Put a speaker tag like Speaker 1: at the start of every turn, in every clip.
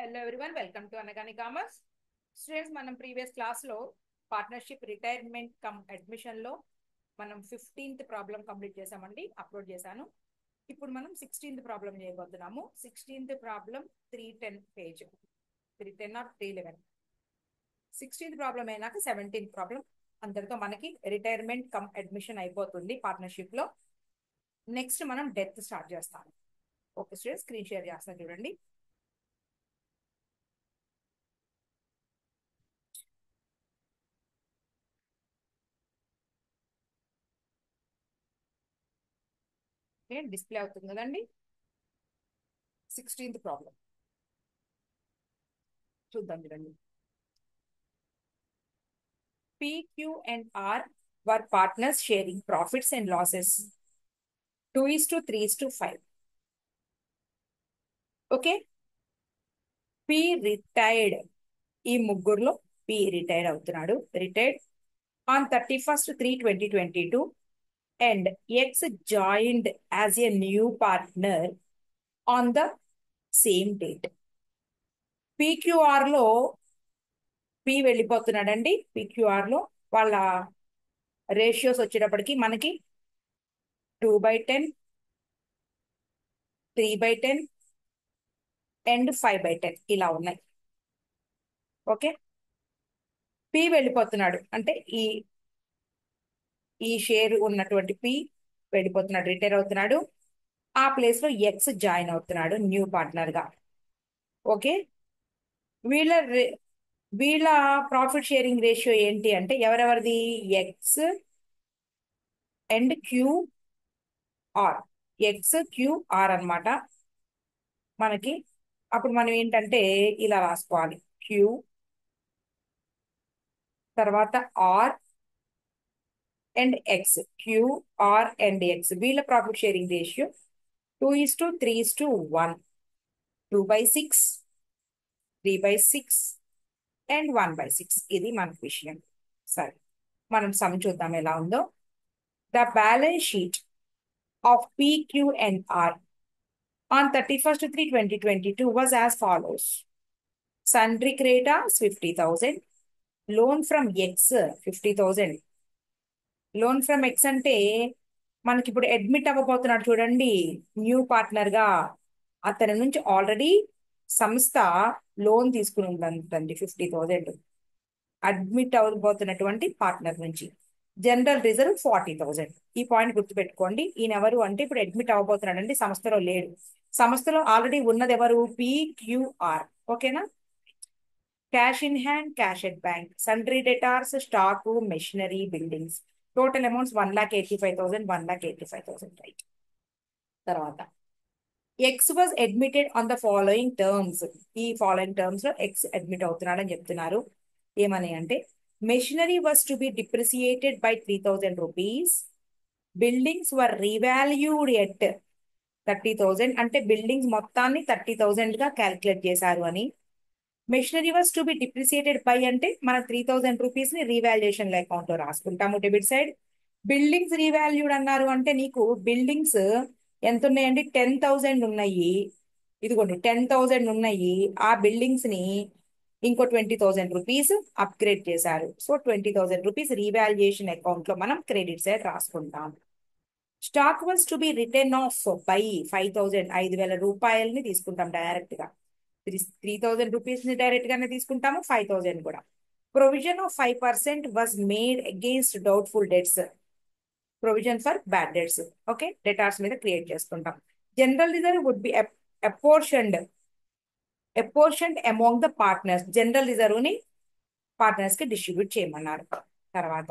Speaker 1: Hello everyone, welcome to Anagani commerce. Students, మనం previous క్లాస్లో partnership retirement come అడ్మిషన్లో మనం 15th problem complete చేసామండి, upload చేశాను. ఇప్పుడు మనం 16th ప్రాబ్లం చేయబోతున్నాము. 16th problem 310 page, 310 are 311. 16th problem అయినాక 17th ప్రాబ్లం, అందరితో మనకి రిటైర్మెంట్ కమ్ అడ్మిషన్ అయిపోతుంది పార్ట్నర్షిప్లో. నెక్స్ట్ మనం డెత్ స్టార్ట్ చేస్తాము. ఓకే స్టూడెంట్స్, స్క్రీన్ షేర్ చేస్తాను చూడండి. డిస్ప్లే అవుతుంది కదండి. 16th ప్రాబ్లం చూద్దాం చూడండి. P, Q and R were partners sharing profits and losses 2:3:5. Okay, P retired. ఈ ముగ్గురులో P రిటైర్డ్ అవుతున్నాడు. Retired on 31/3/2022 and X joined as a new partner on the same date. PQR లో P వెళ్ళిపోతున్నాడండి. PQR లో వాళ్ళ ratios వచ్చేటప్పటికి మనకి 2/10, 3/10 and 5/10 ఇలా ఉన్నాయి. ఓకే, P వెళ్ళిపోతున్నాడు అంటే ఈ షేర్ ఉన్నటువంటి P వెళ్ళిపోతున్నాడు, రిటైర్ అవుతున్నాడు. ఆ ప్లేస్ లో X జాయిన్ అవుతున్నాడు న్యూ పార్ట్నర్ గా. ఓకే, వీళ్ళ వీళ్ళ ప్రాఫిట్ షేరింగ్ రేషియో ఏంటి అంటే ఎవరెవరిది? X and QR. XQR అన్నమాట మనకి. అప్పుడు మనం ఏంటంటే ఇలా రాసుకోవాలి, Q తర్వాత R and X. QR and X వీళ్ళ ప్రాఫిట్ షేరింగ్ రేషియో 2:3:1, 2/6, 3/6 అండ్ 1/6. ఇది మన విషయం. సరే, మనం సమ్ చూద్దాం ఎలా ఉందో. The balance sheet of PQR on 31/3/2022 was as follows. Sundry creditors 50,000, loan from X 50,000. Loan from X అంటే మనకి ఇప్పుడు అడ్మిట్ అవ్వబోతున్నాడు చూడండి న్యూ పార్ట్నర్ గా. అతని నుంచి ఆల్రెడీ సంస్థ లోన్ తీసుకుని ఉందండి 50,000 అడ్మిట్ అవ్వబోతున్నటువంటి పార్ట్నర్ నుంచి. General reserve 40,000. ఈ పాయింట్ గుర్తుపెట్టుకోండి. ఈయన ఎవరు అంటే ఇప్పుడు అడ్మిట్ అవ్వబోతున్నాడు అండి, సంస్థలో లేడు. సంస్థలో ఆల్రెడీ ఉన్నది ఎవరు? PQR. ఓకేనా? Cash in hand, cash at bank, sundry debtors, stock, machinery, buildings. Total amounts 1,85,000, 1,85,000. Right. తర్వాత X was admitted on the following terms. ఈ ఫాలోయింగ్ టర్మ్స్ లో X అడ్మిట్ అవుతున్నాడు అని చెప్తున్నారు. ఏమని అంటే machinery was to be depreciated by 3,000 rupees. Buildings were revalued at 30,000. అంటే buildings మొత్తాన్ని 30,000 గా క్యాల్కులేట్ చేశారు అని. Machinery was to be depreciated by అంటే మన 3,000 రూపీస్ ని రీవాల్యుయేషన్ అకౌంట్ లో రాసుకుంటాము డెబిట్ సైడ్. బిల్డింగ్స్ రీవాల్యూడ్ అన్నారు అంటే నీకు బిల్డింగ్స్ ఎంత ఉన్నాయండి? 10,000 ఉన్నాయి. ఇదిగోండి 10,000 ఉన్నాయి. ఆ బిల్డింగ్స్ ని ఇంకో 20,000 రూపీస్ అప్గ్రేడ్ చేశారు. సో 20,000 రూపీస్ రీవాల్యుయేషన్ అకౌంట్ లో మనం క్రెడిట్ సైడ్ రాసుకుంటాం. Stock was to B return of by 5,000. 5,000 రూపాయలని తీసుకుంటాం డైరెక్ట్ గా. 3,000 రూపీస్ ని డైరెక్ట్ గానే తీసుకుంటాము, 5,000 కూడా. Provision of 5% was made against doubtful debts. Provision for bad debts. Okay, debtors మీద క్రియేట్ చేసుకుంటాం. General reserve would be apportioned among the partners. General reserve ని పార్ట్నర్స్ కి డిస్ట్రిబ్యూట్ చేయమన్నారు. తర్వాత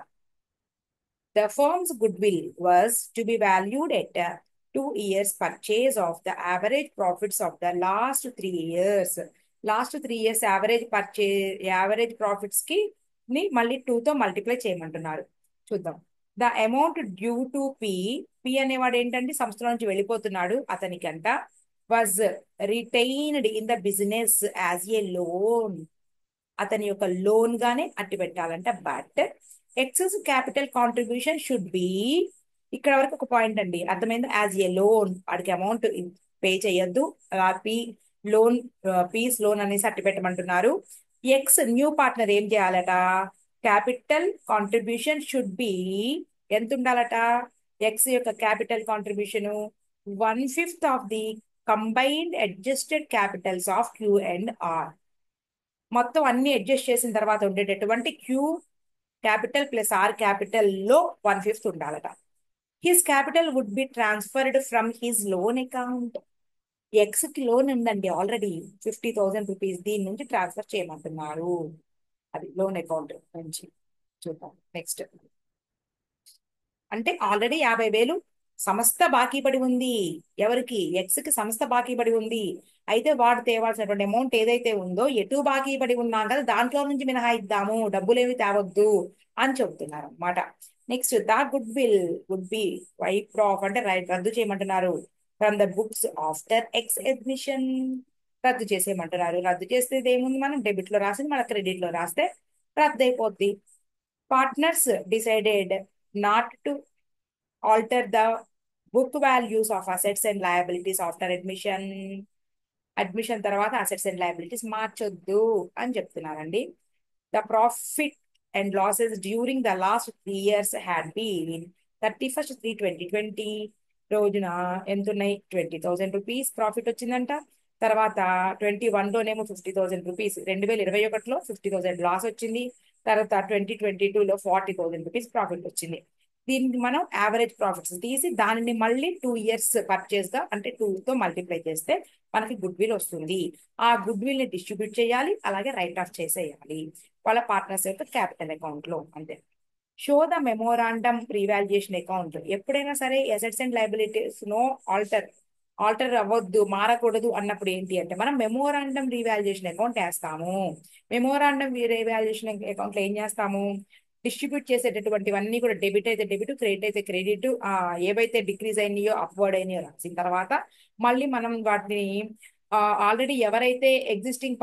Speaker 1: the firm's goodwill was to be valued at 2 years purchase of the average profits of the last 3 years. Last 3 years average profits కి మళ్ళీ 2 తో multiply చేయమంటున్నారు. చూద్దాం. The amount due to P అనేవాడు ఏంటంటే సంస్థల నుంచి వెళ్ళిపోతున్నాడు. అతనికంట was retained in the business as a loan. అతని యొక్క లోన్ గానే అట్టి పెట్టాలంట. But excess capital contribution should be, ఇక్కడ వరకు ఒక పాయింట్ అండి, అర్థమైంది. యాజ్ ఏ లోన్ వాడికి అమౌంట్ పే చేయొద్దు. లోన్, పీస్ లోన్ అనేసి అట్టి పెట్టమంటున్నారు. ఎక్స్ న్యూ పార్ట్నర్ ఏం చేయాలట? క్యాపిటల్ కాంట్రిబ్యూషన్ షుడ్ బి ఎంత ఉండాలట? ఎక్స్ యొక్క capital contribution 1/5 of the combined adjusted capitals of Q and R. మొత్తం అన్ని అడ్జస్ట్ చేసిన తర్వాత ఉండేటటువంటి Q capital plus R capital లో 1/5 ఉండాలట. His capital would be transferred from his loan account. X కి లోన్ ఉందండి ఆల్రెడీ 50,000 రూపీస్, దీని నుంచి ట్రాన్స్ఫర్ చేయమంటున్నారు. అది లోన్ అకౌంట్ నుంచి. చూద్దాం నెక్స్ట్. అంటే ఆల్రెడీ 50,000 సంస్థ బాకీ పడి ఉంది. ఎవరికి? ఎక్స్ కి సంస్థ బాకీ పడి ఉంది. అయితే వాడు తేవాల్సినటువంటి అమౌంట్ ఏదైతే ఉందో, ఎటు బాకీ పడి ఉన్నాం కదా దాంట్లో నుంచి మినహాయిద్దాము, డబ్బులేమి తేవద్దు అని చెబుతున్నారు అనమాట. Next, the goodwill would be wipe off, అంటే రద్దు చేయమంటున్నారు. From the books after X admission. రద్దు చేసేయమంటున్నారు. రద్దు చేస్తే ఏముంది, మనం డెబిట్ లో రాసింది మన క్రెడిట్ లో రాస్తే రద్దు అయిపోద్ది. Partners decided not to alter the book values of assets and liabilities after admission. Admission తర్వాత అసెట్స్ అండ్ లయబిలిటీస్ మార్చొద్దు అని చెప్తున్నారండి. The profit and losses during the last 3 years had been 31/3/2020 రోజున ఎంత ఉన్నాయి? 20,000 రూపీస్ ప్రాఫిట్ వచ్చిందంట. తర్వాత 21లోనేమో 50,000 రూపీస్, 2021లో 50,000 లాస్ వచ్చింది. తర్వాత 2022లో 40,000 రూపీస్ ప్రాఫిట్ వచ్చింది. దీనికి మనం యావరేజ్ ప్రాఫిట్స్ తీసి దానిని మళ్ళీ 2 years పర్చేస్ గా, అంటే 2తో మల్టిప్లై చేస్తే మనకి గుడ్ విల్ వస్తుంది. ఆ గుడ్ విల్ ని డిస్ట్రిబ్యూట్ చేయాలి, అలాగే రైట్ ఆఫ్ చేసేయాలి వాళ్ళ పార్ట్నర్స్ యొక్క క్యాపిటల్ అకౌంట్ లో, అంతే. Show the memorandum revaluation account. ఎప్పుడైనా సరే assets and liabilities no alter alter అవ్వద్దు, మారకూడదు అన్నప్పుడు ఏంటి అంటే మనం మెమోరాండమ్ రీవాల్యుయేషన్ అకౌంట్ వేస్తాము. మెమోరాండమ్ రీవాల్యుయేషన్ అకౌంట్ లో ఏం చేస్తాము? డిస్ట్రిబ్యూట్ చేసేటటువంటివన్నీ కూడా డెబిట్ అయితే డెబిట్, క్రెడిట్ అయితే క్రెడిట్, ఏవైతే డిక్రీజ్ అయినాయో అప్వర్డ్ అయినాయో రాసిన తర్వాత మళ్ళీ మనం వాటిని ఆల్రెడీ ఎవరైతే ఎగ్జిస్టింగ్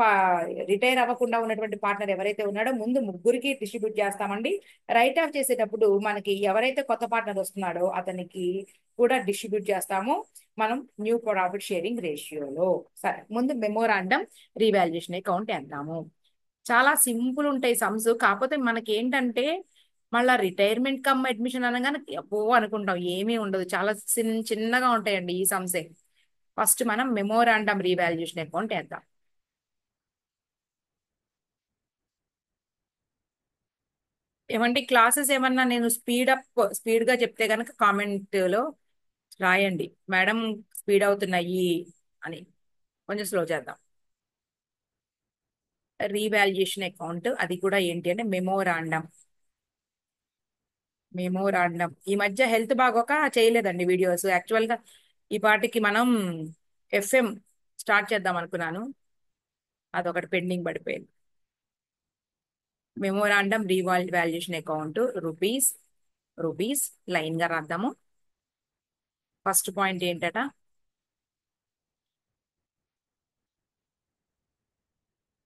Speaker 1: రిటైర్ అవ్వకుండా ఉన్నటువంటి పార్ట్నర్ ఎవరైతే ఉన్నాడో ముందు ముగ్గురికి డిస్ట్రిబ్యూట్ చేస్తామండి. రైట్ ఆఫ్ చేసేటప్పుడు మనకి ఎవరైతే కొత్త పార్ట్నర్ వస్తున్నాడో అతనికి కూడా డిస్ట్రిబ్యూట్ చేస్తాము మనం న్యూ ప్రాఫిట్ షేరింగ్ రేషియోలో. సరే, ముందు మెమోరాండమ్ రీవాల్యుయేషన్ అకౌంట్ వేద్దాము. చాలా సింపుల్ ఉంటాయి సమ్స్. కాకపోతే మనకి ఏంటంటే మళ్ళా రిటైర్మెంట్ కమ్ అడ్మిషన్ అనగానే అబ్బో అనుకుంటాం, ఏమీ ఉండదు, చాలా చిన్నగా ఉంటాయండి ఈ సమ్సే. ఫస్ట్ మనం మెమోరాండమ్ రీవాల్యుయేషన్ అకౌంట్ వేద్దాం. ఏమంటే క్లాసెస్ ఏమన్నా నేను స్పీడ్ గా చెప్తే కనుక కామెంట్ లో రాయండి, మేడం స్పీడ్ అవుతున్నాయి అని. కొంచెం స్లో చేద్దాం. రీవాల్యుయేషన్ అకౌంట్ అది కూడా ఏంటి అంటే మెమోరాండం. ఈ మధ్య హెల్త్ బాగోక చేయలేదండి వీడియోస్. యాక్చువల్ గా ఈ పాటికి మనం ఎఫ్ఎం స్టార్ట్ చేద్దాం అనుకున్నాను, అదొకటి పెండింగ్ పడిపోయింది. Memorandum revaluation account rupees, rupees line గా రాద్దాము. ఫస్ట్ పాయింట్ ఏంటట?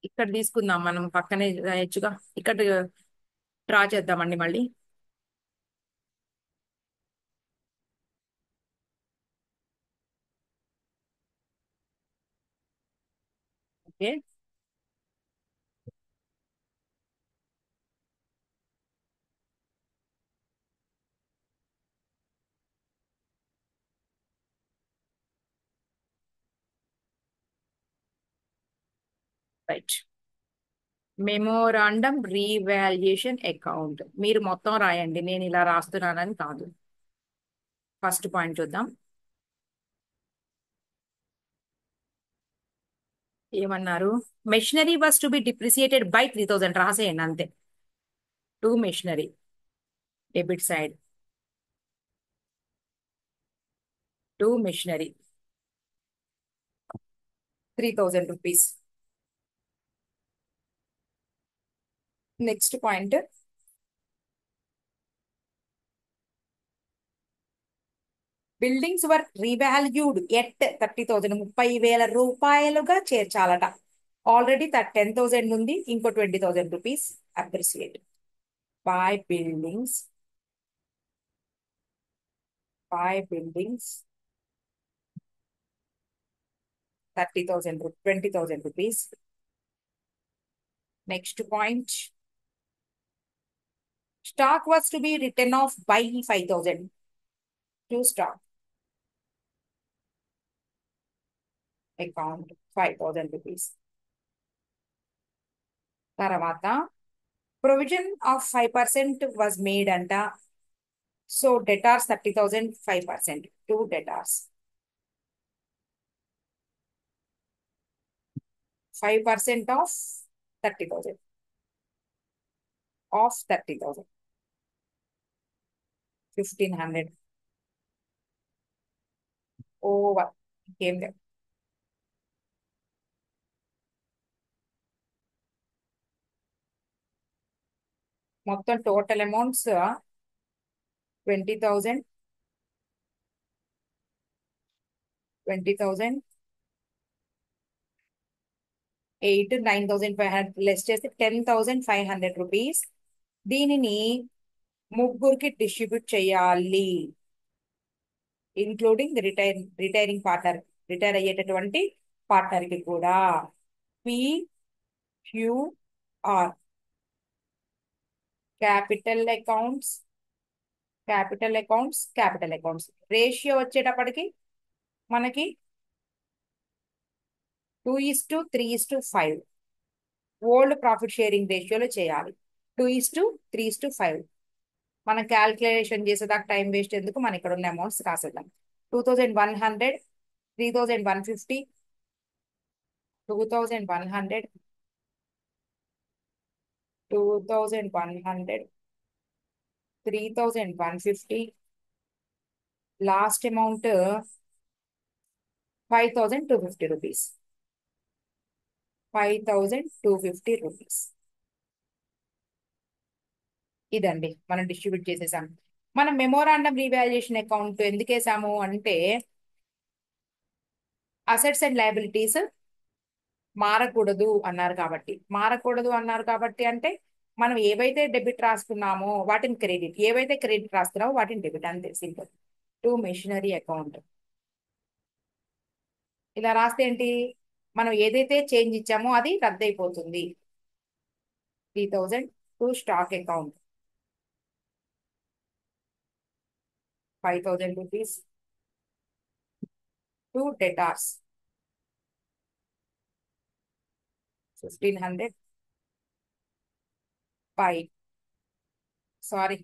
Speaker 1: ఇక్కడ తీసుకుందాం, మనం పక్కనే రాయొచ్చుగా. ఇక్కడ డ్రా చేద్దామండి మళ్ళీ. Okay, right. Memorandum revaluation account మీరు మొత్తం రాయండి, నేను ఇలా రాస్తున్నానని కాదు. ఫస్ట్ పాయింట్ చూద్దాం. ఏమన్నారు? Machinery was to be depreciated by 3,000 రాసేయండి అంతే. To machinery, debit side, to machinery 3,000 rupees. Next point, buildings were revalued at 30,000, 30,000 రూపాయలుగా చేర్చాలట. ఆల్రెడీ 10,000 ఉంది, ఇంకో 20,000 rupees appreciate by buildings, by buildings 30,000, 20,000 rupees. Next point, stock was to be written off by 5,000 to stock account 5,000 rupees. తర్వాత provision of 5% was made అంట. So debtors 30,000 5% to debtors. 5% of 30,000 of 30,000 1,500 over ఇంకేం లేదు. మొత్తం total amounts 20,000 20,000 8 9,500 less చేస్తే 10,500 rupees. దీనిని ముగ్గురికి distribute చేయాలి, including retiring partner, retire అయ్యేటటువంటి పార్ట్నర్ కి కూడా. PQR capital accounts, capital accounts, capital accounts. Ratio వచ్చేటప్పటికి మనకి 2:3:5 ఓల్డ్ ప్రాఫిట్ షేరింగ్ రేషియోలో చేయాలి. 2:3:5 మనం క్యాల్కులేషన్ చేసేదాకా టైం వేస్ట్ ఎందుకు, మన ఇక్కడ ఉన్న అమౌంట్స్ రాసేద్దాం. 2,100, 3,150, 2,100, 2,100, 3,150, లాస్ట్ అమౌంట్ 5,250 రూపీస్. 5,250 రూపీస్. ఇదండి మనం డిస్ట్రిబ్యూట్ చేసేసాం. మనం మెమోరాండం రీవాల్యుయేషన్ అకౌంట్ ఎందుకు వేసాము అంటే అసెట్స్ అండ్ లయబిలిటీస్ మారకూడదు అన్నారు కాబట్టి. మారకూడదు అన్నారు కాబట్టి అంటే మనం ఏవైతే డెబిట్ రాసుకున్నామో వాటిని క్రెడిట్, ఏవైతే క్రెడిట్ రాస్తున్నామో వాటిని డెబిట్, అంతే సింపుల్. టు మెషినరీ అకౌంట్ ఇలా రాస్తే ఏంటి, మనం ఏదైతే చేంజ్ ఇచ్చామో అది రద్దు అయిపోతుంది. 3,000 to stock account, 5,000 rupees to debtors, 1,500 by, sorry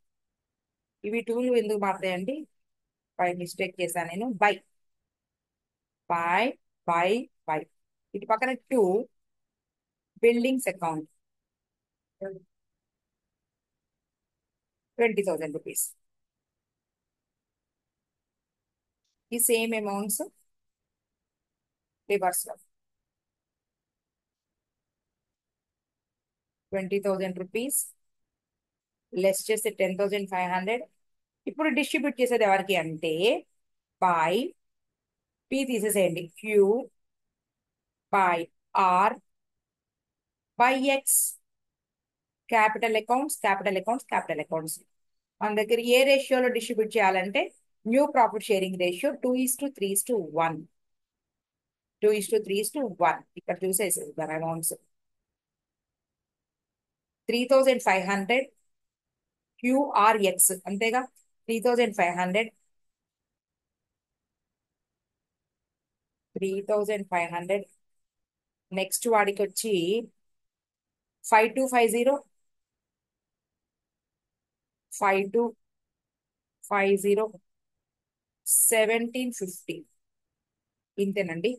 Speaker 1: ఇవి టూలు ఎందుకు మారుతాయండి, బై మిస్టేక్ చేశాను నేను. బై బై బై బై ఇటు పక్కన 2 బిల్డింగ్స్ అకౌంట్ 20,000 రూపీస్. ఈ సేమ్ అమౌంట్స్ రివర్స్ లో 20,000 రూపీస్ లెస్ చేస్తే 10,500. ఇప్పుడు డిస్ట్రిబ్యూట్ చేసేది ఎవరికి అంటే బై, పి తీసేసేయండి, Q by R by X. Capital accounts, capital accounts, capital accounts. మన దగ్గర ఏ రేషియోలో డిస్ట్రిబ్యూట్ చేయాలంటే న్యూ ప్రాఫిట్ షేరింగ్ రేషియో 2:3:1. 2:3:1 ఇక్కడ చూసేసేది అమౌంట్స్. 3,500 QRX అంతేగా, 3,500, 3,500. నెక్స్ట్ వాడికి వచ్చి 5,250, 5,250, 1,750. ఇంతేనండి.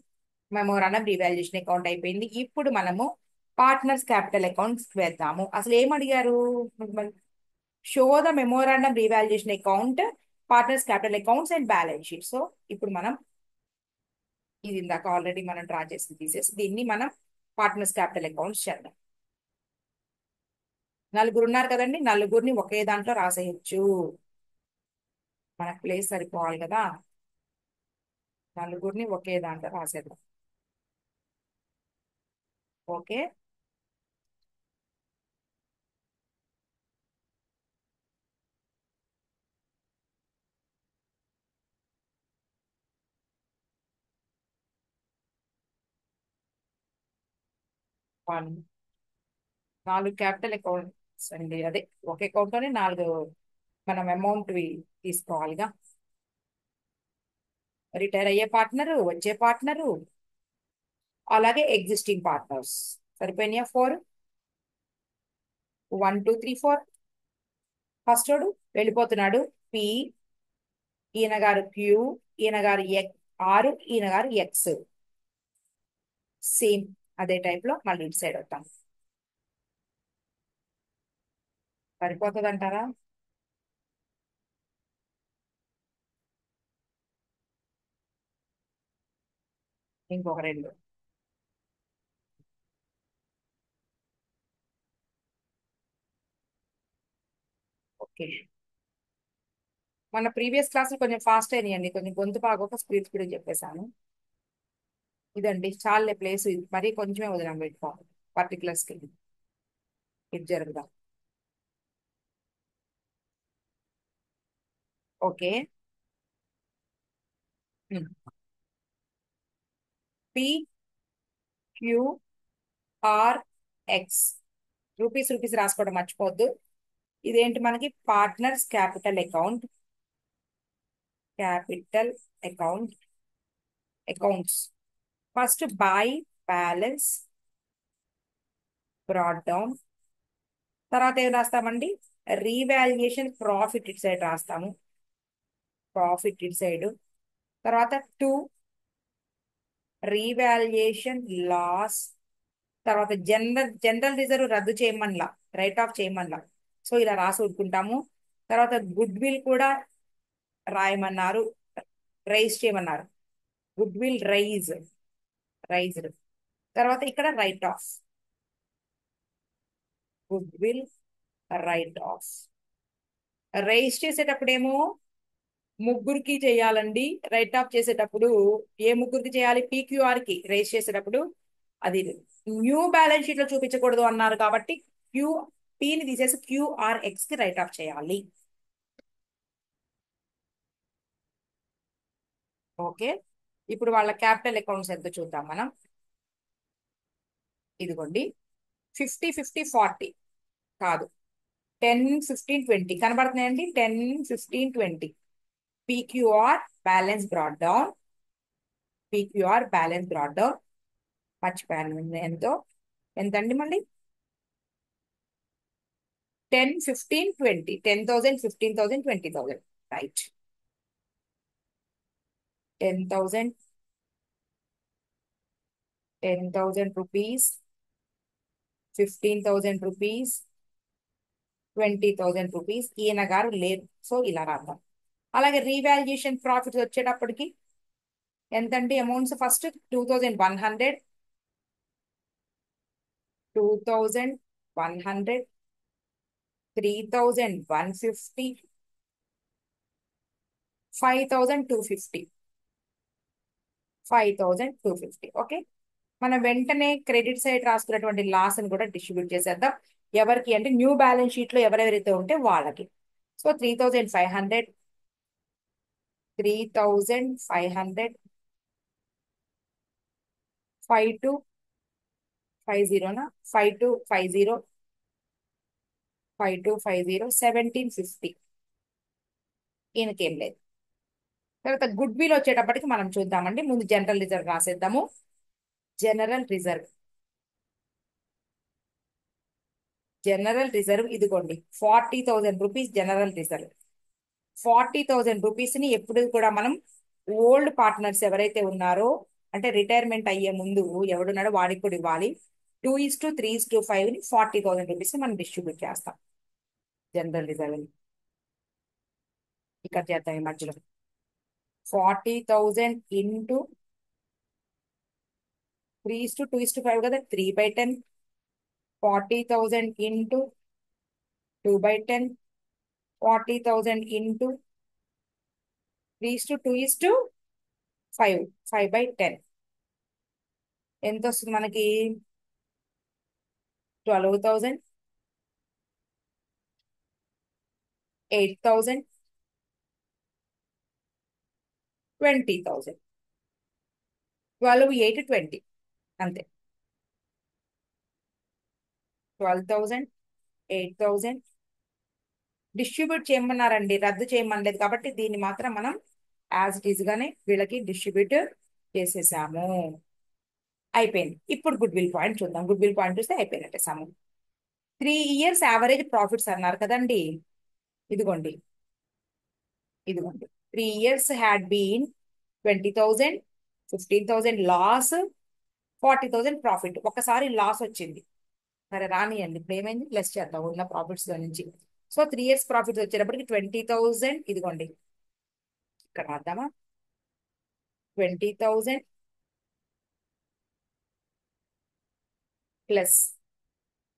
Speaker 1: మెమోరాండం రీవాల్యుయేషన్ అకౌంట్ అయిపోయింది. ఇప్పుడు మనము పార్ట్నర్స్ క్యాపిటల్ అకౌంట్స్ వేద్దాము. అసలు ఏం అడిగారు, show the memorandum revaluation account, partners capital accounts and balance sheet. So ఇప్పుడు మనం ఇది ఇందాక ఆల్రెడీ మనం డ్రా చేసి తీసేసి దీన్ని మనం పార్ట్నర్స్ క్యాపిటల్ అకౌంట్స్ చేద్దాం. నలుగురు ఉన్నారు కదండి, నలుగురిని ఒకే దాంట్లో రాసేయచ్చు, మనకు ప్లేస్ సరిపోవాలి కదా. నలుగురిని ఒకే దాంట్లో రాసేద్దాం. Okay, one. 4 క్యాపిటల్ అకౌంట్స్ అండి. అదే ఒక అకౌంట్ లోనే 4 మనం అమౌంట్ తీసుకోవాలిగా. రిటైర్ అయ్యే పార్ట్నరు, వచ్చే పార్ట్నరు, అలాగే ఎగ్జిస్టింగ్ పార్ట్నర్స్. సరిపోయినాయా 4? 1 2 3 4. ఫస్ట్ వాడు వెళ్ళిపోతున్నాడు పి, ఈయన గారు క్యూ, ఈయన గారు ఆర్, ఈయన గారు ఎక్స్. సేమ్ అదే టైప్ లో మళ్ళీ ఇటు సైడ్ వస్తాం. సరిపోతుంది అంటారా? ఇంకొక 2. ఓకే. మన ప్రీవియస్ క్లాస్ కొంచెం ఫాస్ట్ అయినాయండి, కొంచెం గొంతు బాగోక స్పీడ్ స్పీడ్ చెప్పేశాను. ఇదండి చాలే ప్లేస్, ఇది మరీ కొంచెమే వదిలాం పెట్టుకోవాలి పర్టికులర్స్ కి. ఇది జరుగుదా? Okay. P Q R X. Rupees rupees రాసుకోవడం మర్చిపోద్దు. ఇదేంటి మనకి partners capital account. Capital account accounts. First by balance brought down. తర్వాత ఏం రాస్తామండి? రీవాల్యుయేషన్ ప్రాఫిట్ ఇటు సైడ్ రాస్తాము. ప్రాఫిట్ ఇటు సైడ్. తర్వాత 2 రీవాల్యుయేషన్ లాస్. తర్వాత జనరల్ రిజర్వ్ రద్దు చేయమన్లా, రైట్ ఆఫ్ చేయమన్లా. సో ఇలా రాసి ఊరుకుంటాము. తర్వాత గుడ్ విల్ కూడా రాయమన్నారు, రైజ్ చేయమన్నారు. Goodwill raised. తర్వాత ఇక్కడ write off. Good will write of. Rise చేసేటప్పుడేమో ముగ్గురికి చేయాలండి. రైట్ ఆఫ్ చేసేటప్పుడు ఏ ముగ్గురికి చేయాలి? పీక్యూఆర్ కి రైజ్ చేసేటప్పుడు. అది న్యూ బ్యాలెన్స్ షీట్ లో చూపించకూడదు అన్నారు కాబట్టి క్యూ పీని తీసేసి క్యూఆర్ఎక్స్ కి రైట్ ఆఫ్ చేయాలి. ఓకే. ఇప్పుడు వాళ్ళ క్యాపిటల్ అకౌంట్స్ ఎంత చూద్దాం మనం. ఇదిగోండి 50 50 40 కాదు, 10 15 20 కనబడుతున్నాయండి. 10 15 20. PQR balance brought down. PQR balance brought down. మర్చిపోయాను ఎంతో. ఎంతండి మళ్ళీ? 10 15 20. 10,000 15,000 20,000. రైట్. 10,000 10,000 rupees, 15,000 rupees, 20,000 rupees. ఈయన గారు లేరు, సో ఇలా రాద్దాం. అలాగే రీవాల్యుయేషన్ ప్రాఫిట్స్ వచ్చేటప్పటికి ఎంతండి అమౌంట్స్? ఫస్ట్ 2,100, 2,100, 3,150, 5,250. 5,250. ఓకే. మనం వెంటనే క్రెడిట్ సైడ్ రాసుకున్నటువంటి లాస్ ని కూడా డిస్ట్రిబ్యూట్ చేసేద్దాం. ఎవరికి అంటే న్యూ బ్యాలెన్స్ షీట్ లో ఎవరెవరైతే ఉంటే వాళ్ళకి. సో 3,500, 3,500, 5250 5250, 5250, 1,750. ఈయనకేం లేదు. తర్వాత గుడ్ విల్ వచ్చేటప్పటికి మనం చూద్దామండి. ముందు జనరల్ రిజర్వ్ రాసేద్దాము. General reserve. జనరల్ రిజర్వ్ ఇదిగోండి 40,000 రూపీస్ జనరల్ రిజర్వ్. 40,000 రూపీస్ ని ఎప్పుడు కూడా మనం ఓల్డ్ పార్ట్నర్స్ ఎవరైతే ఉన్నారో, అంటే రిటైర్మెంట్ అయ్యే ముందు ఎవడున్నాడో వాడికి కూడా ఇవ్వాలి. 2:3:5 ని 40,000 రూపీస్ ని మనం డిస్ట్రిబ్యూట్ చేస్తాం జనరల్ రిజర్వ్ ని. ఇక్కడ చేద్దాం ఈ మధ్యలో. 40,000 ఇంటూ 3:2:5 కదా, 3/10. 40,000 ఇంటూ 2/10. 40,000 ఇంటూ 3:2:5, 5/10. ఎంత వస్తుంది మనకి? 12,000, 8,000, 20,000. 12 8 20 అంతే. 12,000, 8,000. డిస్ట్రిబ్యూట్ చేయమన్నారండి, రద్దు చేయమనలేదు కాబట్టి దీన్ని మాత్రం మనం యాజ్ ఇట్ ఈస్ గానే వీళ్ళకి డిస్ట్రిబ్యూట్ చేసేసాము. అయిపోయింది. ఇప్పుడు గుడ్ విల్ పాయింట్ చూద్దాం. గుడ్ విల్ పాయింట్ చూస్తే అయిపోయినట్టే సమ్. 3 years యావరేజ్ ప్రాఫిట్స్ అన్నారు కదండి. ఇదిగోండి, ఇదిగోండి. 3 years had been 20,000, 15,000 loss, 40,000 profit. ఒకసారి లాస్ వచ్చింది, సరే రానియండి. ఇప్పుడు ఏమైంది, లెస్ చేద్దాం ఉన్న ప్రాఫిట్స్ లో నుంచి. సో 3 years ప్రాఫిట్స్ వచ్చేటప్పటికి 20,000. ఇదిగోండి, ఇక్కడ రాద్దామా, 20,000 ప్లస్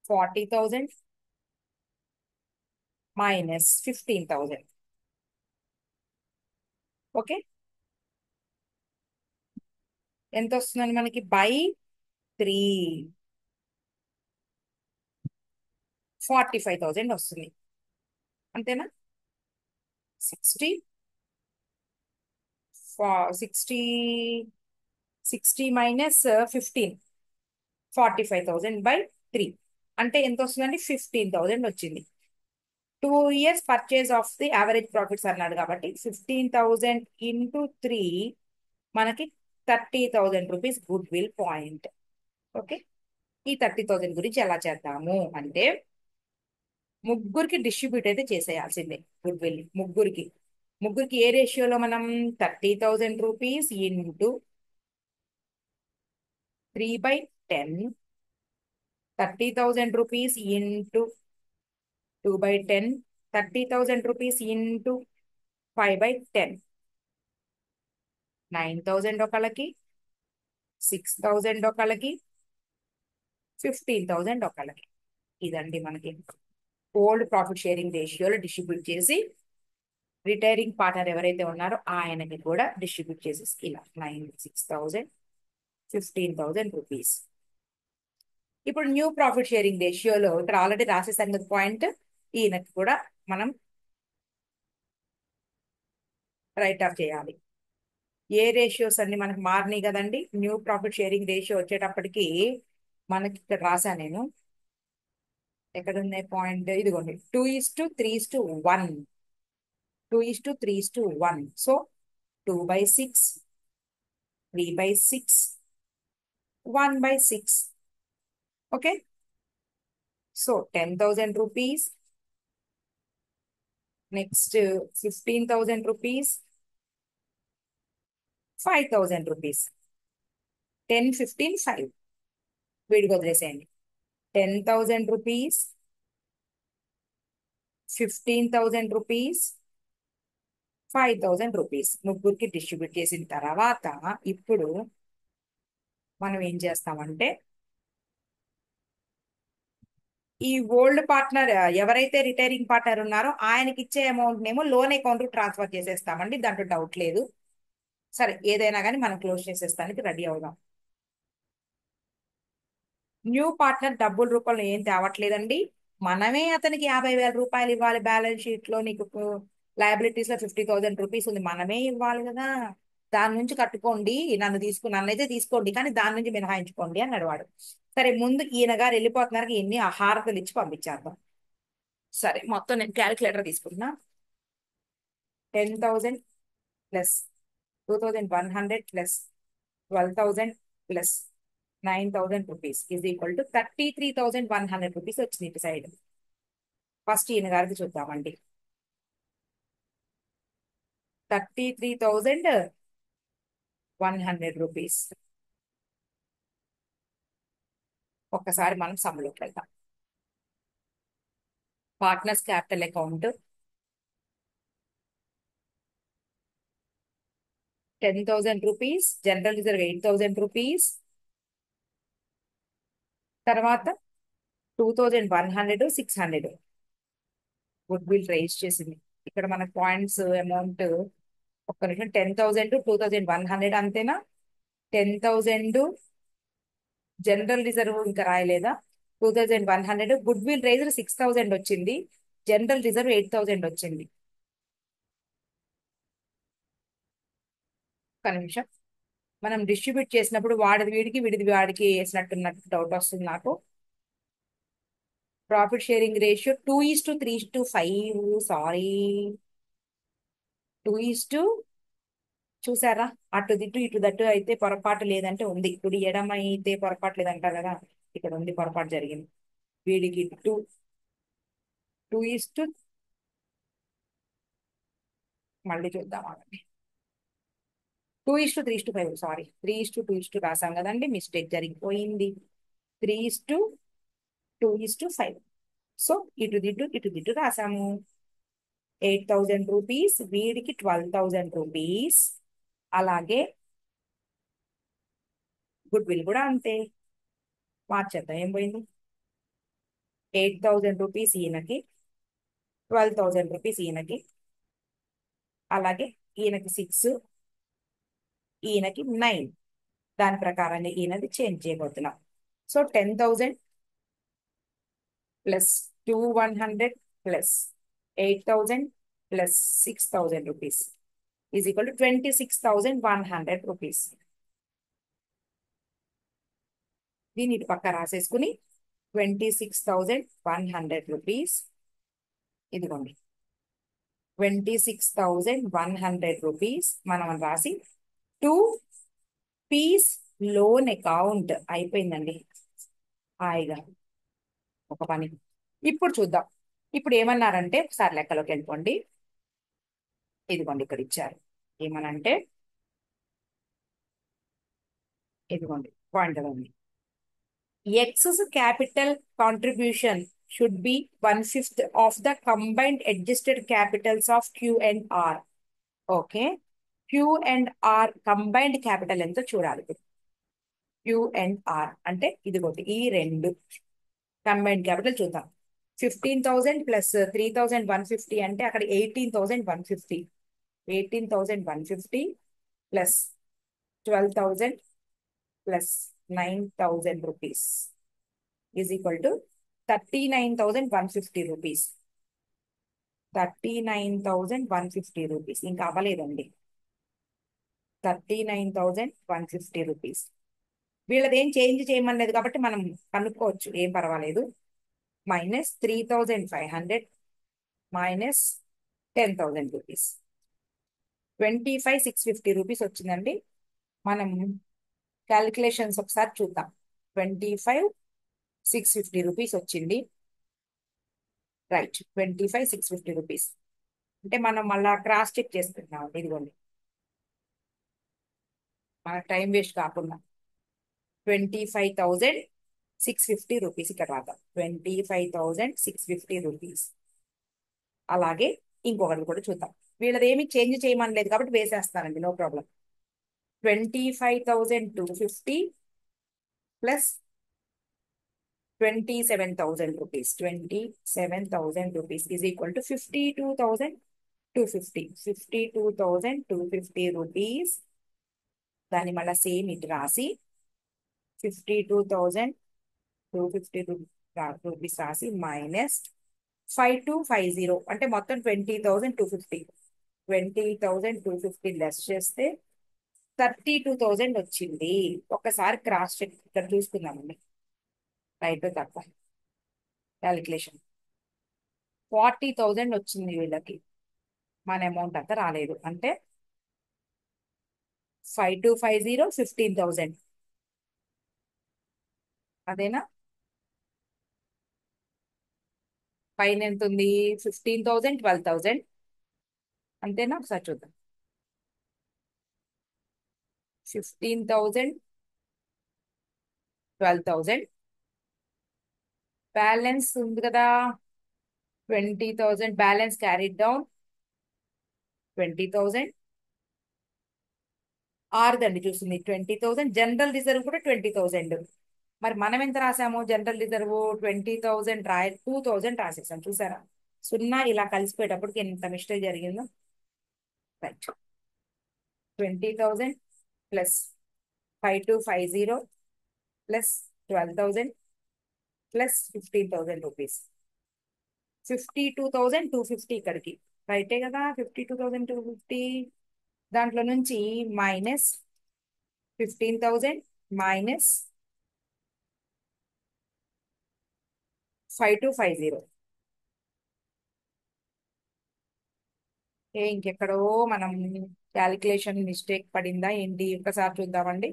Speaker 1: 40,000 మైనస్ 15,000. ఓకే, ఎంత వస్తుందండి మనకి? బై 3, 45,000 వస్తుంది. అంతేనా? 60, 60, 60 మైనస్ 15, 45,000 బై 3 అంటే ఎంత వస్తుందండి? 15,000 వచ్చింది. 2 years purchase of the average profits అన్నాడు కాబట్టి 15,000 ఇంటూ 3 మనకి 30,000 rupees good will point. Okay, ఈ 30,000 గురించి ఎలా చేద్దాము అంటే, ముగ్గురికి డిస్ట్రిబ్యూట్ అయితే చేసేయాల్సిందే గుడ్ విల్. ముగ్గురికి ముగ్గురికి ఏ రేషియోలో మనం? 30,000 rupees into 3/10, 30,000 rupees into 2/10, 30,000 rupees into 5/10, 9,000 ఒకళ్ళకి, 6,000 ఒకళ్ళకి, 15,000 ఒకళ్ళకి. ఇదండి మనకి ఓల్డ్ ప్రాఫిట్ షేరింగ్ రేషియోలో డిస్ట్రిబ్యూట్ చేసి, రిటైరింగ్ పార్ట్నర్ ఎవరైతే ఉన్నారో ఆయనకి కూడా డిస్ట్రిబ్యూట్ చేసేసి ఇలా 6,000, 15,000 రూపీస్. ఇప్పుడు న్యూ ప్రాఫిట్ షేరింగ్ రేషియోలో ఇక్కడ ఆల్రెడీ రాసేసాను కదా పాయింట్, ఈయనకి కూడా మనం రైట్ ఆఫ్ చేయాలి. ఏ రేషియోస్ అన్ని మనకి మారినాయి కదండి. న్యూ ప్రాఫిట్ షేరింగ్ రేషియో వచ్చేటప్పటికి మనకి ఇక్కడ రాసా నేను, ఎక్కడ ఉన్నాయి పాయింట్, ఇదిగోండి, 2:3:1, 2:3:1. So 2/6, 3/6, 1/6. Okay, so 10,000 rupees, next 15,000 rupees, 5,000 rupees. 10, 15, 5 వీడికి వదిలేసేయండి. 10,000 రూపీస్, 15,000 రూపీస్, 5,000 రూపీస్ ముగ్గురికి డిస్ట్రిబ్యూట్ చేసిన తర్వాత ఇప్పుడు మనం ఏం చేస్తామంటే, ఈ ఓల్డ్ పార్ట్నర్ ఎవరైతే రిటైరింగ్ పార్ట్నర్ ఉన్నారో ఆయనకి ఇచ్చే అమౌంట్ నేమో లోన్ అకౌంట్ ట్రాన్స్ఫర్ చేసేస్తామండి, దాంట్లో డౌట్ లేదు. సరే, ఏదైనా కానీ మనం క్లోజ్ చేసేస్తానికి రెడీ అవుదాం. న్యూ పార్ట్నర్ డబ్బుల రూపంలో ఏం తేవట్లేదండి, మనమే అతనికి 50,000 రూపాయలు ఇవ్వాలి. బ్యాలెన్స్ షీట్ లో నీకు లయబిలిటీస్ లో 50,000 రూపీస్ ఉంది, మనమే ఇవ్వాలి కదా. దాని నుంచి కట్టుకోండి, నన్నైతే తీసుకోండి కానీ దాని నుంచి మినహాయించుకోండి అన్నాడు వాడు. సరే, ముందు ఈయన గారు వెళ్ళిపోతున్నారు, ఎన్ని హారతలు ఇచ్చి పంపించేద్దాం. సరే, మొత్తం నేను క్యాలిక్యులేటర్ తీసుకుంటున్నా. 10,000 plus 2,100 plus 12,000 plus 9,000 rupees is equal to 33,100 rupees వచ్చింది ఇటు సైడ్. ఫస్ట్ ఈయన గారికి చూద్దామండి. 33,100 రూపీస్. ఒక్కసారి మనం సమ్లోకి వెళ్దాం. Partners capital account 10,000 rupees, general reserve 8,000 rupees, తర్వాత 2,100, 600 గుడ్ విల్ రైజ్ చేసింది. ఇక్కడ మన పాయింట్స్ అమౌంట్ ఒక్క నిమిషం, 10,000, 2,100 అంతేనా? 10,000 జనరల్ రిజర్వ్ ఇంకా రాయలేదా? 2,100 గుడ్ విల్ రైజ్ 6,000 వచ్చింది, జనరల్ రిజర్వ్ 8,000 వచ్చింది. ఒక్క నిమిషం, మనం డిస్ట్రిబ్యూట్ చేసినప్పుడు వాడిది వీడికి, విడిది వాడికి వేసినట్టున్నట్టు డౌట్ వస్తుంది నాకు. Profit sharing ratio 2:3:5. సారీ, 2 చూసారా, అటు దిట్టు ఇటు దట్టు అయితే పొరపాటు లేదంటే ఉంది. ఇప్పుడు ఎడమ అయితే పొరపాటు లేదంటారు కదా, ఇక్కడ ఉంది, పొరపాటు జరిగింది. వీడికి టూ టూ ఈస్ టు మళ్ళీ చూద్దాం ఆగండి. 2:3:5, సారీ, 3:2:2 రాసాం కదండి, మిస్టేక్ జరిగిపోయింది. 3:2:5. సో ఇటు దిట్టు రాసాము. 8,000 రూపీస్, వీడికి 12,000 రూపీస్. అలాగే గుడ్ విల్ కూడా అంతే, మార్చేద్దాం. ఏం పోయింది? 8,000 రూపీస్ ఈయనకి, 12,000 రూపీస్ ఈయనకి, అలాగే ఈయనకి 6, ఈయనకి 9. దాని ప్రకారంగా ఈయనది చేంజ్ చేయబోతున్నాం. So 10,000 plus 100 plus 8,000 plus 6,000 rupees is equal to 26,100 rupees. దీని ఇటు పక్క రాసేసుకుని 26,100 రూపీస్, ఇదిగోండి 26,100 రూపీస్ మనం రాసి 2 పీస్ లోన్ అకౌంట్ అయిపోయిందండి. హాయిగా ఒక పని. ఇప్పుడు చూద్దాం. ఇప్పుడు ఏమన్నారంటే ఒకసారి లెక్కలోకి వెళ్ళిపోండి. ఇదిగోండి ఇక్కడ ఇచ్చారు. ఏమనంటే ఇదిగోండి పాయింట్ ఉంది. Excess capital contribution should be 1/5 of the combined adjusted capitals of Q and R. Okay, Q and R combined capital ఎంతో చూడాలి. క్యూ అండ్ ఆర్ అంటే ఇదిగోటి ఈ రెండు కంబైన్డ్ క్యాపిటల్ చూద్దాం. 15,000 ప్లస్ 3,150 అంటే అక్కడ 18,150. 18,150 plus 12,000 plus 9,000 rupees is equal to 39,150 rupees. 39,150 rupees ఇంకా అవ్వలేదండి. 39,150 రూపీస్. వీళ్ళది ఏం చేంజ్ చేయమలేదు కాబట్టి మనం కనుక్కోవచ్చు, ఏం పర్వాలేదు. మైనస్ 3,500 మైనస్ 10,000 రూపీస్, 25,650 రూపీస్ వచ్చిందండి. మనం క్యాలిక్యులేషన్స్ ఒకసారి చూద్దాం. 25,650 రూపీస్ వచ్చింది. రైట్, 25,650 రూపీస్ అంటే మనం మళ్ళా క్రాస్ చెక్ చేసుకుంటున్నాం. ఇదిగోండి మన టైం వేస్ట్ కాకుండా 25,650 రూపీస్ ఇక్కడ రాద్దాం. 25,650 రూపీస్. అలాగే ఇంకొకటి కూడా చూద్దాం. వీళ్ళది ఏమి చేంజ్ చేయమని లేదు కాబట్టి వేసేస్తానండి, no problem. 25,250 plus 27,000 rupees. 27,000 rupees is equal to 52,250. 52,250 rupees. దాన్ని మళ్ళీ సేమ్ ఇటు రాసి 52,250 రూపీస్ రాసి మైనస్ 5250 అంటే మొత్తం 20,250. 20,250 లెస్ చేస్తే 32,000 వచ్చింది. ఒక్కసారి క్రాస్ చెక్ ఇక్కడ చూసుకుందామండి, రైట్ తప్ప. క్యాలిక్యులేషన్ 40,000 వచ్చింది వీళ్ళకి, మన అమౌంట్ అంతా రాలేదు. అంటే 5250 15,000 అదేనా? పైన ఎంత ఉంది? 15,000 12,000 అంతేనా? ఒకసారి చూద్దాం. 15,000 12,000 బ్యాలెన్స్ ఉంది కదా, 20,000 బ్యాలెన్స్ క్యారీడ్ డౌన్. 20,000 ఆరుదండి చూస్తుంది 20,000. జనరల్ రిజర్వ్ కూడా 20,000. మరి మనం ఎంత రాసాము? జనరల్ రిజర్వ్ 20,000 రాయ 2,000 రాసేసాం. చూసారా, సున్నా ఇలా కలిసిపోయేటప్పటికి ఎంత మిస్టేక్ జరిగిందో. Right, 20,000 plus 5250 plus 12,000 plus 15,000 rupees, 52,250 ఇక్కడికి. రైటే కదా, 52,250. దాంట్లో నుంచి మైనస్ 15,000 మైనస్ 5250. ఇంకెక్కడో మనం క్యాలిక్యులేషన్ మిస్టేక్ పడిందా ఏంటి ఒకసారి చూద్దామండి.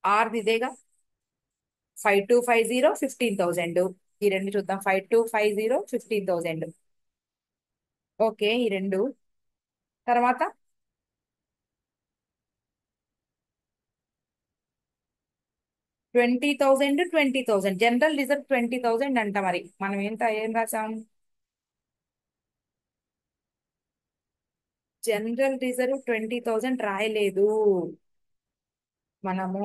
Speaker 1: ఆర్ది ఇదేగా. 5250 15,000. ఈ రెండు చూద్దాం. 5250 15,000. ఓకే, ఈ రెండు. తర్వాత 20,000 జనరల్ రిజర్వ్ 20,000 అంట. మరి మనం ఏం రాసాం? జనరల్ రిజర్వ్ 20,000 రాయలేదు మనము.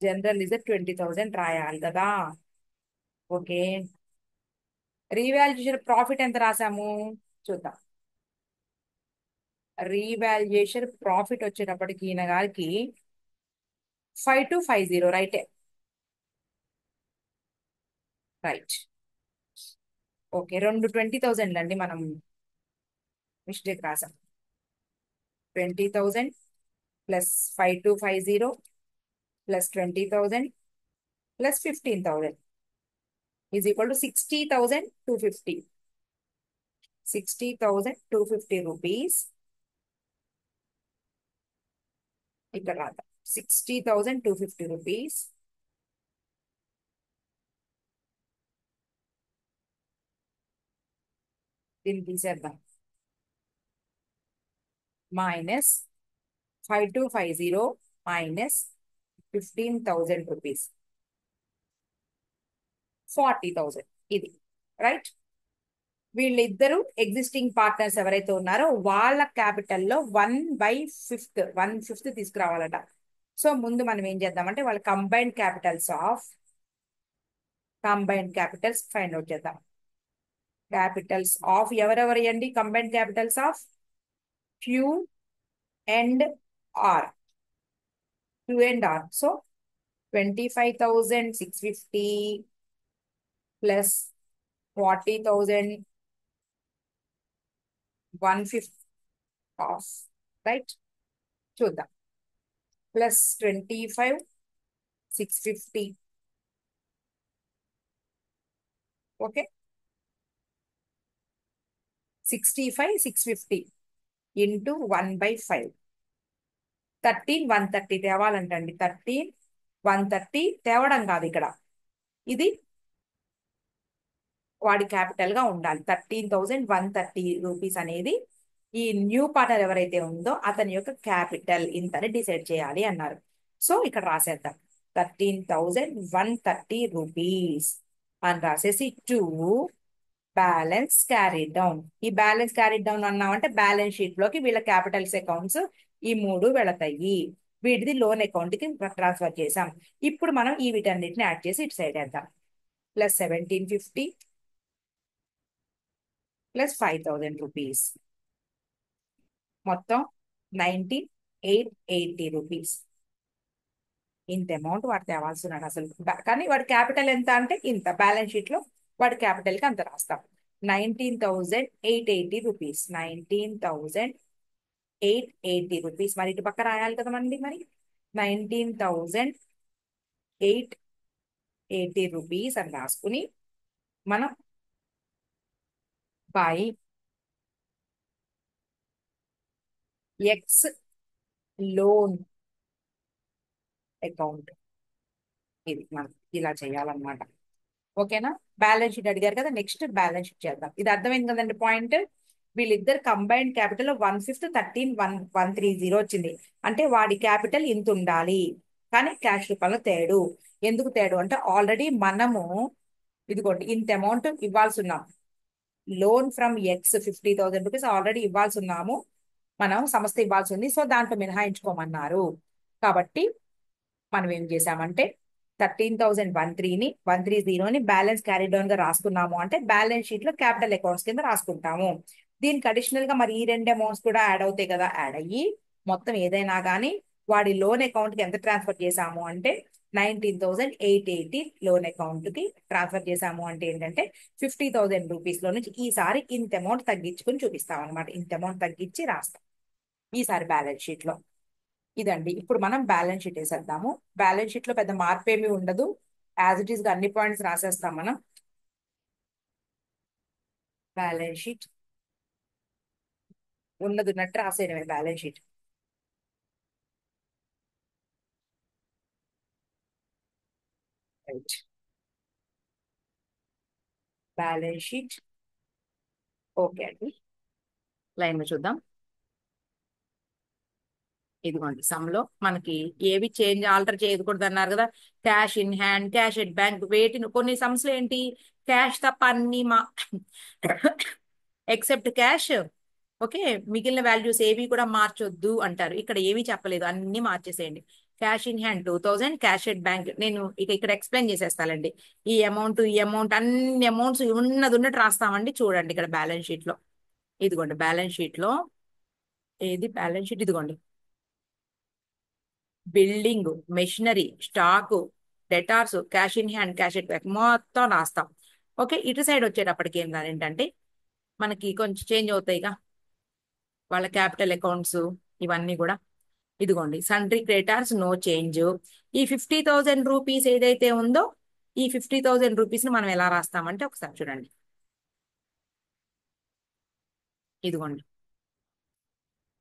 Speaker 1: జనరల్ రిజర్వ్ 20,000 రాయాలి కదా. ఓకే. రీవాల్యుయేషన్ ప్రాఫిట్ ఎంత రాసాము చూద్దాం. రీవాల్యుయేషన్ ప్రాఫిట్ వచ్చేటప్పటికి ఈయన గారికి 5250 రైటే. రైట్. ఓకే, రెండు 20,000 అండి మనం మిస్టేక్ రాసాం. 20,000 plus 5250 plus 20,000 plus 15,000 is equal to 60,250. 60,250 rupees. ఇక్కడ రాద్దాం. 60,250 రూపీస్ దీన్ని తీసేద్దాం. Minus 5250 minus 15,000 rupees 40,000. ఇది రైట్. వీళ్ళిద్దరూ ఎగ్జిస్టింగ్ పార్ట్నర్స్ ఎవరైతే ఉన్నారో వాళ్ళ క్యాపిటల్లో 1/5 1/5 తీసుకురావాలట. సో ముందు మనం ఏం చేద్దామంటే వాళ్ళ కంబైన్డ్ క్యాపిటల్స్ ఫైండ్ అవుట్ చేద్దాం. క్యాపిటల్స్ ఆఫ్ ఎవరెవరి అండి? Combined capitals of Q and R. Q and R. So 25,650 plus 40,150 of. Right. చూద్దాం. ప్లస్ 25,650. ఓకే. 65,650 ఇంటూ 1/5. 13,130 తేవాలంటండి. 13,130 తేవడం కాదు ఇక్కడ, ఇది వాడి క్యాపిటల్ గా ఉండాలి. 13,130 రూపీస్ అనేది ఈ న్యూ పార్ట్నర్ ఎవరైతే ఉందో అతని యొక్క క్యాపిటల్ ఇంతని డిసైడ్ చేయాలి అన్నారు. సో ఇక్కడ రాసేద్దాం. 13,130 రూపీస్ అని రాసేసి టూ బ్యాలెన్స్ క్యారీడ్ డౌన్. ఈ బ్యాలెన్స్ క్యారీడ్ డౌన్ అన్నామంటే బ్యాలెన్స్ షీట్ లోకి వీళ్ళ క్యాపిటల్స్ అకౌంట్స్ ఈ మూడు వెళతాయి. వీటిది లోన్ అకౌంట్ కి ట్రాన్స్ఫర్ చేసాం. ఇప్పుడు మనం ఈ వీటన్నిటిని యాడ్ చేసి ఇటు సైడ్ వేద్దాం. ప్లస్ 1,750 ప్లస్ 5,000 రూపీస్ మొత్తం 19,880 రూపీస్. ఇంత అమౌంట్ వాడు తేవాల్సినాడు అసలు. కానీ వాడి క్యాపిటల్ ఎంత అంటే ఇంత. బ్యాలెన్స్ షీట్ లో వాడి క్యాపిటల్ కి అంత రాస్తాం. 19,880 రూపీస్. 19,880 రూపీస్. మరి ఇటు పక్క రాయాలి కదా మరి 19,880 రూపీస్ అని రాసుకుని మనం బై ఎక్స్ లోన్ అకౌంట్, ఇది మనం ఇలా చేయాలన్నమాట. ఓకేనా? బ్యాలెన్స్ షీట్ అడిగారు కదా, నెక్స్ట్ బ్యాలెన్స్ షీట్ చేద్దాం. ఇది అర్థమైంది కదండి పాయింట్. వీళ్ళిద్దరు కంబైన్డ్ క్యాపిటల్ 1/5 13,130 వచ్చింది. అంటే వాడి క్యాపిటల్ ఇంత ఉండాలి, కానీ క్యాష్ రూపంలో తేడు. ఎందుకు తేడు అంటే ఆల్రెడీ మనము ఇదిగోండి ఇంత అమౌంట్ ఇవ్వాల్సి ఉన్నాం. Loan from X 50,000 rupees already ఇవ్వాల్సి ఉన్నాము, మనం సంస్థ ఇవ్వాల్సి ఉంది. సో దాంట్లో మినహాయించుకోమన్నారు. కాబట్టి మనం ఏం చేసామంటే 13,130ని బ్యాలెన్స్ క్యారీ డౌన్ గా రాసుకున్నాము. అంటే బ్యాలెన్స్ షీట్ లో క్యాపిటల్ అకౌంట్స్ కింద రాసుకుంటాము. దీనికి అడిషనల్ గా మరి ఈ రెండు అమౌంట్స్ కూడా యాడ్ అవుతాయి కదా. యాడ్ అయ్యి మొత్తం ఏదైనా కానీ వాడి లోన్ అకౌంట్ కి ఎంత ట్రాన్స్ఫర్ చేసాము అంటే 19,880 లోన్ అకౌంట్ కి ట్రాన్స్ఫర్ చేసాము. అంటే ఏంటంటే 50,000 రూపీస్ లో నుంచి ఈసారి ఇంత అమౌంట్ తగ్గించుకుని చూపిస్తాం అనమాట. ఇంత అమౌంట్ తగ్గించి రాస్తాం ఈసారి బ్యాలెన్స్ షీట్ లో. ఇదండి. ఇప్పుడు మనం బ్యాలెన్స్ షీట్ వేసేద్దాము. బ్యాలెన్స్ షీట్ లో పెద్ద మార్పు ఏమీ ఉండదు. యాజ్ ఇట్ ఈస్ గా అన్ని పాయింట్స్ రాసేస్తాం మనం. బ్యాలెన్స్ షీట్ ఉన్నది ఉన్నట్టు రాసేయడమే balance sheet. Right. Balance sheet. Okay అండి. లైన్ లో చూద్దాం. ఇదిగోండి, సమ్ లో మనకి ఏవి చేంజ్ ఆల్టర్ చేయకూడదు అన్నారు కదా. Cash in hand, cash at bank, వేటిని కొన్ని సమ్స్ లో ఏంటి, క్యాష్ తప్ప అన్ని మా ఎక్సెప్ట్ క్యాష్. ఓకే, మిగిలిన వాల్యూస్ ఏవి కూడా మార్చొద్దు అంటారు. ఇక్కడ ఏవి చెప్పలేదు, అన్ని మార్చేసేయండి. Cash in hand 2000, cash at bank. నేను ఇక్కడ ఎక్స్ప్లెయిన్ చేసేస్తానండి. ఈ అమౌంట్ అన్ని అమౌంట్స్ ఉన్నది ఉన్నట్టు రాస్తామండి. చూడండి ఇక్కడ బ్యాలెన్స్ షీట్ లో. ఇదిగోండి బ్యాలెన్స్ షీట్ లో, ఏది బ్యాలెన్స్ షీట్, ఇదిగోండి. Building, machinery, stock, debtors, cash in hand, cash at bank మొత్తం రాస్తాం. ఓకే, ఇటు సైడ్ వచ్చేటప్పటికి ఏంటంటే మనకి కొంచెం చేంజ్ అవుతాయిగా వాళ్ళ క్యాపిటల్ అకౌంట్స్, ఇవన్నీ కూడా. ఇదిగోండి, సన్డ్రీ క్రెడిటార్స్ నో చేంజ్. ఈ 50,000 రూపీస్ ఏదైతే ఉందో, ఈ 50,000 రూపీస్ ని మనం ఎలా రాస్తామంటే ఒకసారి చూడండి. ఇదిగోండి,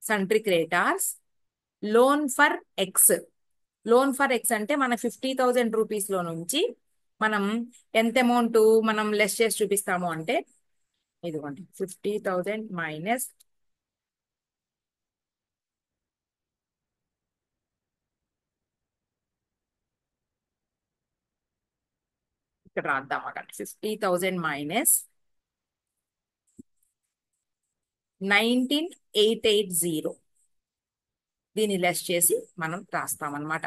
Speaker 1: sundry creditors loan for X. Loan for X అంటే మన 50,000 రూపీస్ లో నుంచి మనం ఎంత అమౌంట్ మనం లెస్ చేసి చూపిస్తాము అంటే, ఇదిగోండి 50,000 మైనస్, ఇక్కడ రాద్దాం అక్కడ 50,000 మైనస్ 19,880. దీన్ని లెస్ చేసి మనం రాస్తామన్నమాట.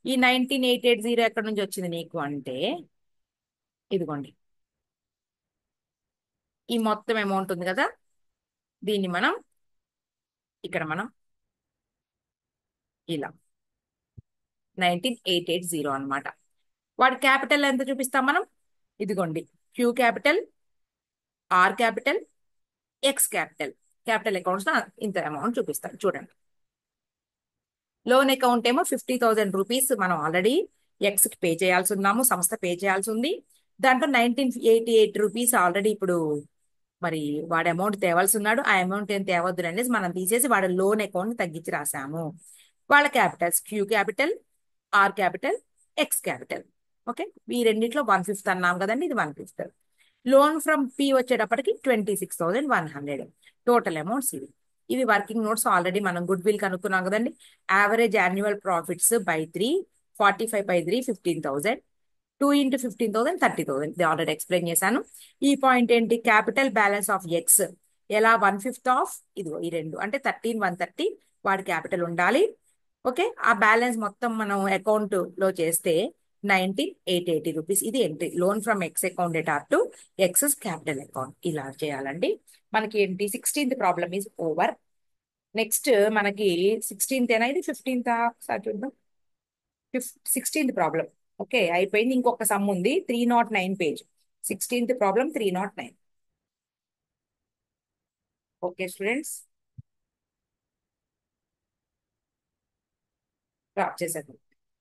Speaker 1: ఈ 19,880 ఎక్కడి నుంచి వచ్చింది నీకు అంటే, ఇదిగోండి ఈ మొత్తం అమౌంట్ ఉంది కదా, దీన్ని మనం మనం ఇలా 19,880 అన్నమాట. వాడి క్యాపిటల్ ఎంత చూపిస్తాం మనం, ఇదిగోండి Q capital, R capital, X capital. Capital accounts ఇంత అమౌంట్ చూపిస్తాం చూడండి. లోన్ అకౌంట్ ఏమో 50,000 రూపీస్ మనం ఆల్రెడీ ఎక్స్ కి పే చేయాల్సి ఉన్నాము, సంస్థ పే చేయాల్సి ఉంది. దాంట్లో 1988 రూపీస్ ఆల్రెడీ ఇప్పుడు మరి వాడి అమౌంట్ తేవాల్సి ఉన్నాడు. ఆ అమౌంట్ ఏం తేవద్దు అనేసి మనం తీసేసి వాడి లోన్ అకౌంట్ తగ్గించి రాసాము. వాళ్ళ capitals Q capital, R capital, X capital. Okay, ఈ రెండిట్లో 1/5 అన్నాం కదండి, ఇది 1/5. లోన్ ఫ్రమ్ పి వచ్చేటప్పటికి 26,100. టోటల్ అమౌంట్స్ ఇవి. ఇవి వర్కింగ్ నోట్స్ ఆల్రెడీ మనం గుడ్ విల్ కనుక్కున్నాం కదండి. Average annual profits by 3, 45/3 15,000, 2 into 15,000 30,000. ఇది ఆల్రెడీ ఎక్స్ప్లెయిన్ చేశాను. ఈ పాయింట్ ఏంటి, క్యాపిటల్ బ్యాలెన్స్ ఆఫ్ ఎక్స్ ఎలా 1/5 ఆఫ్ ఇదిగో ఈ రెండు అంటే 13,130 వాడి క్యాపిటల్ ఉండాలి. ఓకే, ఆ బ్యాలెన్స్ మొత్తం మనం అకౌంట్ లో చేస్తే 19,880 రూపీస్. ఇది entry, loan from X account data to excess capital account. ఇలా చేయాలండి. మనకి ఏంటి 16th problem is over. Next మనకి 16th ఏనా, ఇది 15th సార్ చూద్దాం. 16th problem. ఓకే, అయిపోయింది. ఇంకొక సమ్ ఉంది 309 page. 16th problem 309. Okay students, drop చేసేద్దాం.